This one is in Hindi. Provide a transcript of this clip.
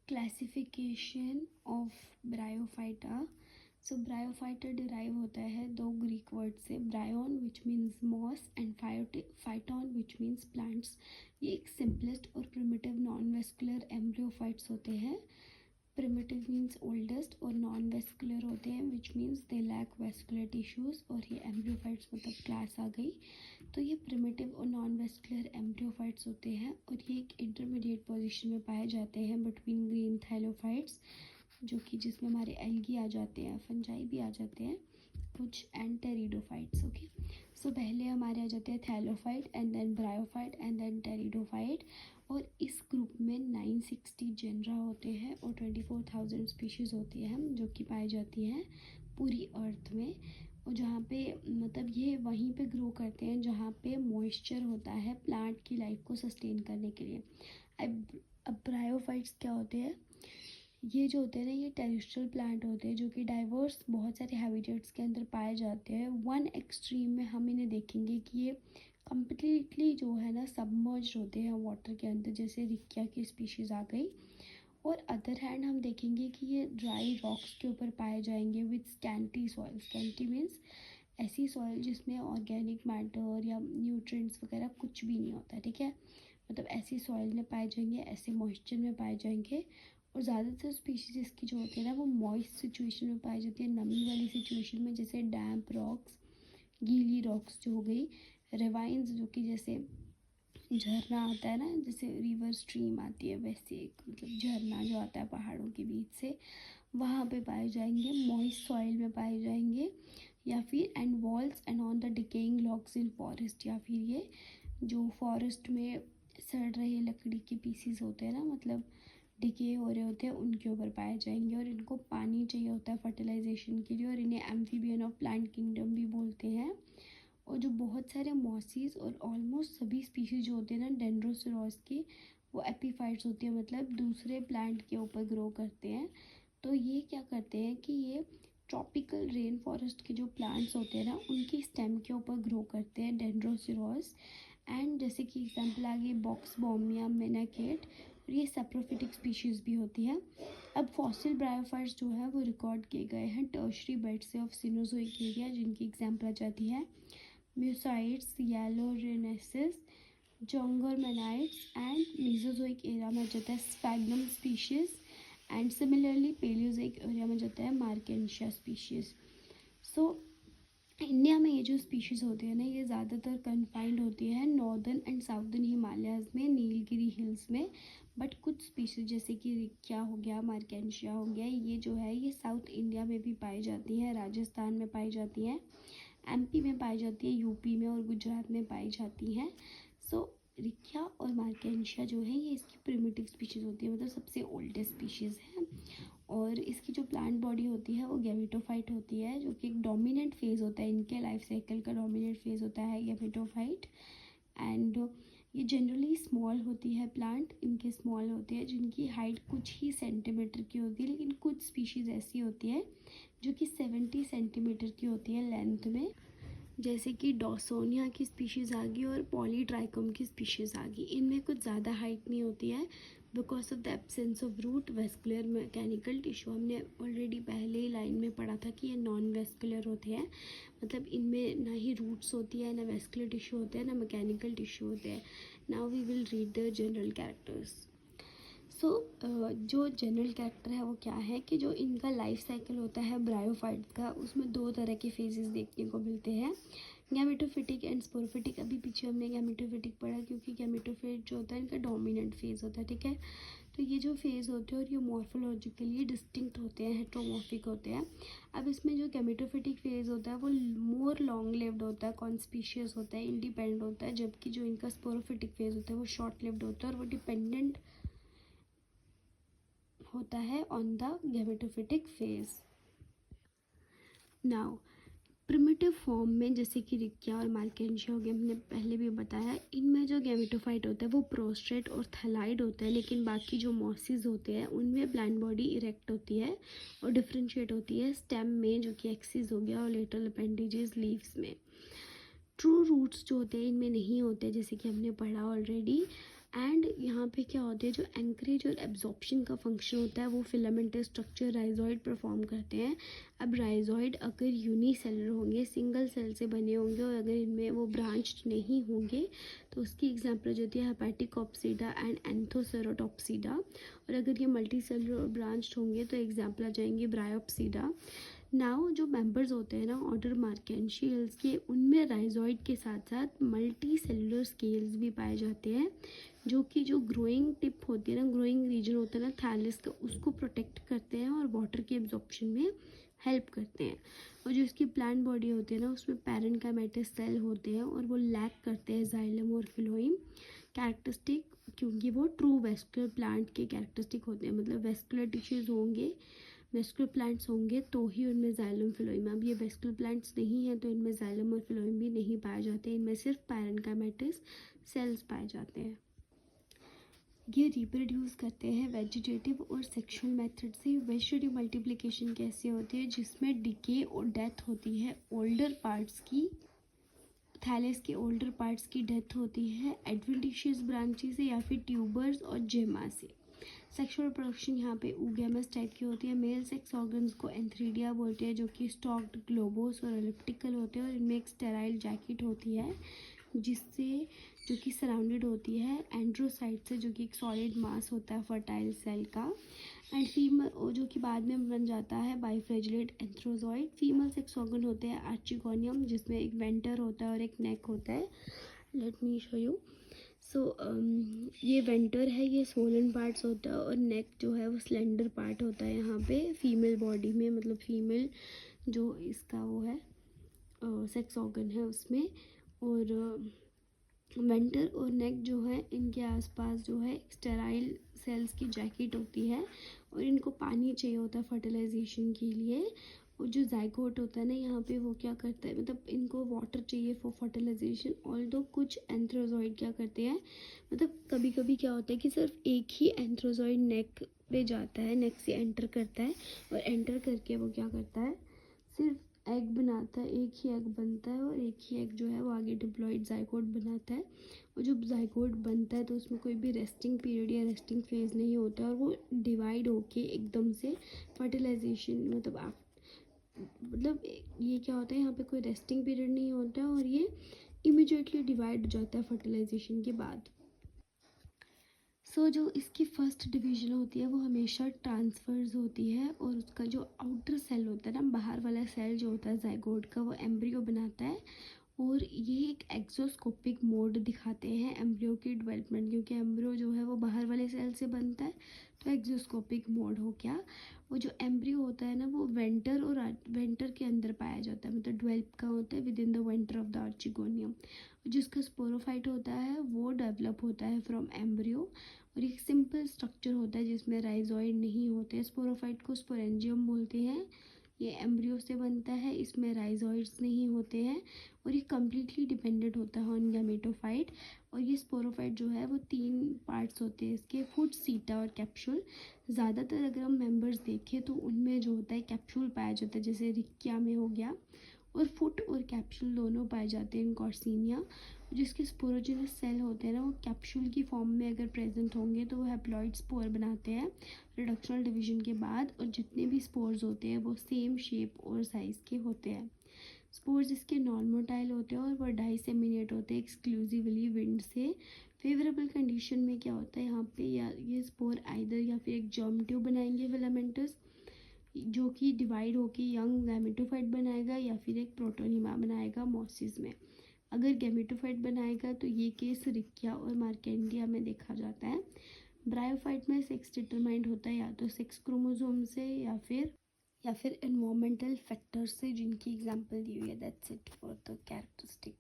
Classification of Bryophyta. So Bryophyta derive होता है दो ग्रीक वर्ड से, bryon which means moss and phyton which means plants. ये एक सिंपलेस्ट और प्रिमिटिव नॉन वेस्कुलर एम्ब्रियोफाइट्स होते हैं। प्रिमिटिव मीन्स ओल्डेस्ट, और नॉन वेस्कुलर होते हैं which means they lack vascular tissues. और ये एम्ब्रियोफाइट्स मतलब क्लास आ गई। तो ये प्रिमिटिव और नॉन वेस्कुलर एम्ब्रियोफाइट्स होते हैं और ये एक इंटरमीडिएट पोजीशन में पाए जाते हैं बिटवीन ग्रीन थाइलोफाइट्स, जो कि जिसमें हमारे एल्गी आ जाते हैं, फंजाई भी आ जाते हैं कुछ, एंड टेरिडोफाइट्स। ओके, सो पहले हमारे आ जाते हैं thallophyte and then bryophyte and then pteridophyte. और इस ग्रुप में 960 जेनरा होते हैं और 24,000 स्पीशीज़ होती हैं जो कि पाई जाती हैं पूरी अर्थ में। और जहाँ पे मतलब ये वहीं पे ग्रो करते हैं जहाँ पे मॉइस्चर होता है प्लांट की लाइफ को सस्टेन करने के लिए। अब ब्रायोफाइट्स क्या होते हैं? ये जो होते हैं ना, ये टेरेस्ट्रियल प्लांट होते हैं जो कि डाइवर्स बहुत सारे हैबिटेट्स के अंदर पाए जाते हैं। वन एक्सट्रीम में हम इन्हें देखेंगे कि ये कम्प्लीटली जो है ना सबमर्ज होते हैं वाटर के अंदर, जैसे रिक्या की स्पीशीज़ आ गई। और अदर हैंड हम देखेंगे कि ये ड्राई रॉक्स के ऊपर पाए जाएंगे with scanty soil. Scanty means ऐसी सॉइल जिसमें ऑर्गेनिक मैटर या न्यूट्रिएंट्स वगैरह कुछ भी नहीं होता, ठीक है। मतलब ऐसी सॉइल में पाए जाएंगे, ऐसे मॉइस्चर में पाए जाएंगे। और ज़्यादातर स्पीशीज़ इसकी जो होती है ना वो मॉइस्ट सिचुएशन में पाई जाती है, नमी वाली सिचुएशन में, जैसे डैम्प रॉक्स, गीली रॉक्स जो हो गई, रेवाइंस जो कि जैसे झरना आता है ना, जैसे रिवर स्ट्रीम आती है वैसे एक मतलब झरना जो आता है पहाड़ों के बीच से, वहाँ पे पाए जाएंगे, मॉइस्ट सॉइल में पाए जाएंगे। या फिर and walls and on the decaying logs in forest, या फिर ये जो फॉरेस्ट में सड़ रहे लकड़ी के पीसीस होते हैं ना, मतलब डिके हो रहे होते हैं, उनके ऊपर पाए जाएंगे। और इनको पानी चाहिए होता है फर्टिलाइजेशन के लिए, और इन्हें एम्फीबियन ऑफ प्लांट किंगडम भी बोलते हैं। और जो बहुत सारे मॉसीज और ऑलमोस्ट सभी स्पीशीज जो होते हैं ना डेंड्रोसेरॉस की, वो एपीफाइट्स होती है, मतलब दूसरे प्लांट के ऊपर ग्रो करते हैं। तो ये क्या करते हैं कि ये ट्रॉपिकल रेन फॉरेस्ट के जो प्लांट्स होते हैं ना उनकी स्टेम के ऊपर ग्रो करते हैं डेंड्रोसेरॉस। एंड जैसे कि एग्जांपल आ गई बॉक्स बॉम्बिया, मेनाकेट, और ये सेप्रोफिटिक स्पीशीज़ भी होती है। अब फॉसिल ब्रायोफाइट्स जो है वो रिकॉर्ड किए गए हैं टर्शरी बेड से ऑफ सिनोजोइक एरिया, जिनकी एग्जांपल आ जाती है म्यूसाइड्स, येलोरेनेसिस, जोंगरमेनाइट्स। एंड मीजोजोइक एरा में जाता है sphagnum species. And similarly Paleozoic area में जाता है मार्केंशिया स्पीशीज़। सो इंडिया में ये जो स्पीशीज़ होती है ना, ये ज़्यादातर कन्फाइंड होती है नॉर्दर्न एंड साउदर्न हिमालयाज़ में, नीलगिरी हिल्स में। बट कुछ स्पीशीज़ जैसे कि रिक्या हो गया, मार्केंशिया हो गया, ये जो है ये साउथ इंडिया में भी पाई जाती हैं, राजस्थान में पाई जाती हैं, एमपी में पाई जाती है, यूपी में और गुजरात में पाई जाती हैं। सो रिक्या और मार्केंशिया जो है ये इसकी प्रिमिटिव स्पीशीज़ होती है, मतलब सबसे ओल्डेस्ट स्पीशीज़ है। और इसकी जो प्लांट बॉडी होती है वो गैमेटोफाइट होती है, जो कि एक डोमिनेंट फेज़ होता है इनके लाइफ साइकिल का, डोमिनेंट फेज़ होता है गैमेटोफाइट। एंड ये जनरली स्मॉल होती है, प्लांट इनके स्मॉल होते हैं जिनकी हाइट कुछ ही सेंटीमीटर की होती है। लेकिन कुछ स्पीशीज़ ऐसी होती है जो कि 70 सेंटीमीटर की होती है लेंथ में, जैसे कि डॉसोनिया की स्पीशीज़ आ गई और पॉलीट्राइकम की स्पीशीज़ आ गई। इनमें कुछ ज़्यादा हाइट नहीं होती है because of the absence of root vascular mechanical tissue. हमने ऑलरेडी पहले ही लाइन में पढ़ा था कि ये नॉन वेस्कुलर होते हैं, मतलब इनमें ना ही रूट्स होती है, ना वेस्कुलर टिश्यू होते हैं, ना मैकेनिकल टिश्यू होते हैं। Now we will read the general characters. So जो जनरल कैरेक्टर है वो क्या है कि जो इनका लाइफ साइकिल होता है ब्रायोफाइट का, उसमें दो तरह के फेजेस देखने को मिलते हैं, गैमेटोफिटिक एंड स्पोरोफिटिक। अभी पीछे हमने गैमेटोफिटिक पढ़ा क्योंकि गैमेटोफिट जो होता है इनका डोमिनेंट फेज होता है, ठीक है। तो ये जो फेज़ होते हैं और ये मॉर्फोलॉजिकली डिस्टिंक्ट होते हैं, हेट्रोमॉर्फिक होते हैं। अब इसमें जो गैमेटोफिटिक फेज़ होता है वो मोर लॉन्ग लिव्ड होता है, कॉन्स्पीशियस होता है, इंडिपेंडेंट होता है, जबकि जो इनका स्पोरोफिटिक फेज़ होता है वो शॉर्ट लिव्ड होता है और वो डिपेंडेंट होता है on the gametophytic phase. Now primitive form में जैसे कि रिक्या और मार्केंशिया हो गया, हमने पहले भी बताया, इनमें जो गैमेटोफाइट होता है वो प्रोस्ट्रेट और थैलाइड होता है। लेकिन बाकी जो मॉसिस होते हैं उनमें प्लांट बॉडी इरेक्ट होती है और डिफ्रेंशिएट होती है स्टेम में, जो कि एक्सिस हो गया, और लेटरल अपेंडेजेस लीव्स में। ट्रू रूट्स जो होते हैं इनमें नहीं होते, जैसे कि हमने पढ़ा ऑलरेडी। एंड यहाँ पे क्या होता है, जो एंकरेज और एब्जॉर्प्शन का फंक्शन होता है वो फिलामेंटस स्ट्रक्चर राइजोइड परफॉर्म करते हैं। अब राइजोइड अगर यूनिसेलुलर होंगे, सिंगल सेल से बने होंगे, और अगर इनमें वो ब्रांच्ड नहीं होंगे तो उसकी एग्जांपल जो होती है हेपेटिकोप्सिडा एंड एंथोसेरोटोप्सिडा। और अगर ये मल्टी सेलुलर और ब्रांच्ड होंगे तो एग्जाम्पल आ जाएंगे ब्रायोप्सिडा। नाउ जो मेंबर्स होते हैं ना ऑर्डर मार्केंशियल्स के, उनमें राइजोइड के साथ साथ मल्टी सेलुलर स्केल्स भी पाए जाते हैं, जो कि जो ग्रोइंग टिप होती है ना, ग्रोइंग रीजन होता है ना थैलस का, उसको प्रोटेक्ट करते हैं और वाटर के एब्जॉर्प्शन में हेल्प करते हैं। और जो इसकी प्लांट बॉडी होती है ना, उसमें पैरेन्काइमेटस सेल होते हैं और वो लैक करते हैं जाइलम और फिलोइम कैरेक्टरिस्टिक, क्योंकि वो ट्रू वेस्कुलर प्लांट के कैरेक्टरिस्टिक होते हैं। मतलब वेस्कुलर टिश्यूज होंगे, वेस्कुलर प्लांट्स होंगे तो ही उनमें जाइलम फिलोइम। अब ये वेस्कुलर प्लांट्स नहीं है तो इनमें जाइलम और फिलोइम भी नहीं पाए जाते, इनमें सिर्फ पैरेन्काइमेटस सेल्स पाए जाते हैं। ये रिप्रोड्यूस करते हैं वेजिटेटिव और सेक्सुअल मेथड से। वेजिटेटिव मल्टीप्लिकेशन कैसे होती है, जिसमें डिके और डेथ होती है ओल्डर पार्ट्स की, थैलेस के ओल्डर पार्ट्स की डेथ होती है एडवेंटिशियस ब्रांचेस से या फिर ट्यूबर्स और जेमा से। सेक्सुअल प्रोडक्शन यहाँ पे ऊगैमस टाइप की होती है। मेल सेक्स ऑर्गन्स को एंथ्रीडिया बोलते हैं, जो कि स्टॉक्ड ग्लोबोस और एलिप्टिकल होते हैं, और इनमें एक स्टेराइल जैकेट होती है जिससे, जो कि सराउंडेड होती है एंड्रोसाइट से, जो कि एक सॉलिड मास होता है फर्टाइल सेल का। एंड फीमेल, जो कि बाद में बन जाता है बाइफ्लैजिलेट एंथ्रोजॉइड। फीमेल सेक्स ऑर्गन होते हैं आर्चिगोनियम, जिसमें एक वेंटर होता है और एक नेक होता है। Let me show you. So ये वेंटर है, ये सोलन पार्ट्स होता है, और नेक जो है वो स्लेंडर पार्ट होता है यहाँ पे फीमेल बॉडी में, मतलब फीमेल जो इसका वो है सेक्स ऑर्गन है उसमें। और वेंटर और नेक जो है, इनके आसपास जो है स्टेराइल सेल्स की जैकेट होती है, और इनको पानी चाहिए होता है फर्टिलाइजेशन के लिए। और जो जाइगोट होता है ना यहाँ पे, वो क्या करता है, मतलब इनको वाटर चाहिए फॉर फर्टिलाइजेशन। ऑल्दो कुछ एंथ्रोजॉइड क्या करते हैं, मतलब कभी कभी क्या होता है कि सिर्फ एक ही एंथ्रोजॉइड नेक पे जाता है, नेक से एंटर करता है, और एंटर करके वो क्या करता है, सिर्फ एग बनाता है, एक ही एग बनता है, और एक ही एग जो है वो आगे डिप्लॉइड जाइगोट बनाता है। और जब जाइगोट बनता है तो उसमें कोई भी रेस्टिंग पीरियड या रेस्टिंग फेज नहीं होता है, और वो डिवाइड होके एकदम से फर्टिलाइजेशन, मतलब आप, मतलब ये क्या होता है, यहाँ पे कोई रेस्टिंग पीरियड नहीं होता है, और ये इमिजिएटली डिवाइड हो जाता है फर्टिलाइजेशन के बाद। जो इसकी फर्स्ट डिवीजन होती है वो हमेशा ट्रांसफर्स होती है, और उसका जो आउटर सेल होता है ना, बाहर वाला सेल जो होता है जाइगोट का, वो एम्ब्रियो बनाता है। और ये एक एक्सोस्कोपिक मोड दिखाते हैं एम्ब्रियो की डेवलपमेंट, क्योंकि एम्ब्रियो जो है वो बाहर वाले सेल से बनता है, तो एक्सोस्कोपिक मोड हो गया। वो जो एम्ब्रियो होता है ना, वो वेंटर और वेंटर के अंदर पाया जाता है, मतलब डेवलप का होता है within the venter of the archegonium. जिसका स्पोरोफाइट होता है वो डेवलप होता है फ्रॉम एम्ब्रियो, और एक सिंपल स्ट्रक्चर होता है जिसमें राइजोइड नहीं होते। स्पोरोफाइट को स्पोरेंजियम बोलते हैं। ये एम्ब्रियो से बनता है, इसमें राइजोइड्स नहीं होते हैं, और ये कम्प्लीटली डिपेंडेंट होता है ऑन गैमेटोफाइट। और ये स्पोरोफाइट जो है वो 3 पार्ट्स होते हैं इसके, फुट, सीटा और कैप्सूल। ज़्यादातर अगर हम मेंबर्स देखें तो उनमें जो होता है कैप्सूल पाया जाता है, जैसे रिक्किया में हो गया, और फुट और कैप्सूल दोनों पाए जाते हैं इन कॉर्सिनिया। जिसके स्पोरोजिनस सेल होते हैं ना, वो कैप्सूल की फॉर्म में अगर प्रेजेंट होंगे तो वो हैप्लॉइड स्पोर बनाते हैं रिडक्शनल डिवीजन के बाद, और जितने भी स्पोर्स होते हैं वो सेम शेप और साइज़ के होते हैं। स्पोर्स इसके नॉन मोटाइल होते हैं और वो डाइसेमिनेट होते हैं एक्सक्लूसिवली विंड से। फेवरेबल कंडीशन में क्या होता है यहाँ पे, या ये स्पोर आइदर या फिर एक जर्म ट्यूब बनाएंगे फिलामेंटस, जो कि डिवाइड होकर यंग गैमेटोफाइट बनाएगा, या फिर एक प्रोटोनिमा बनाएगा मॉसिस में। अगर गैमेटोफाइट बनाएगा तो ये केस रिक्किया और मार्केंडिया में देखा जाता है। ब्रायोफाइट में सेक्स डिटरमाइंड होता है या तो सेक्स क्रोमोसोम से, या फिर एनवायरमेंटल फैक्टर्स से, जिनकी एग्जांपल दी हुई है। That's it for the characteristic.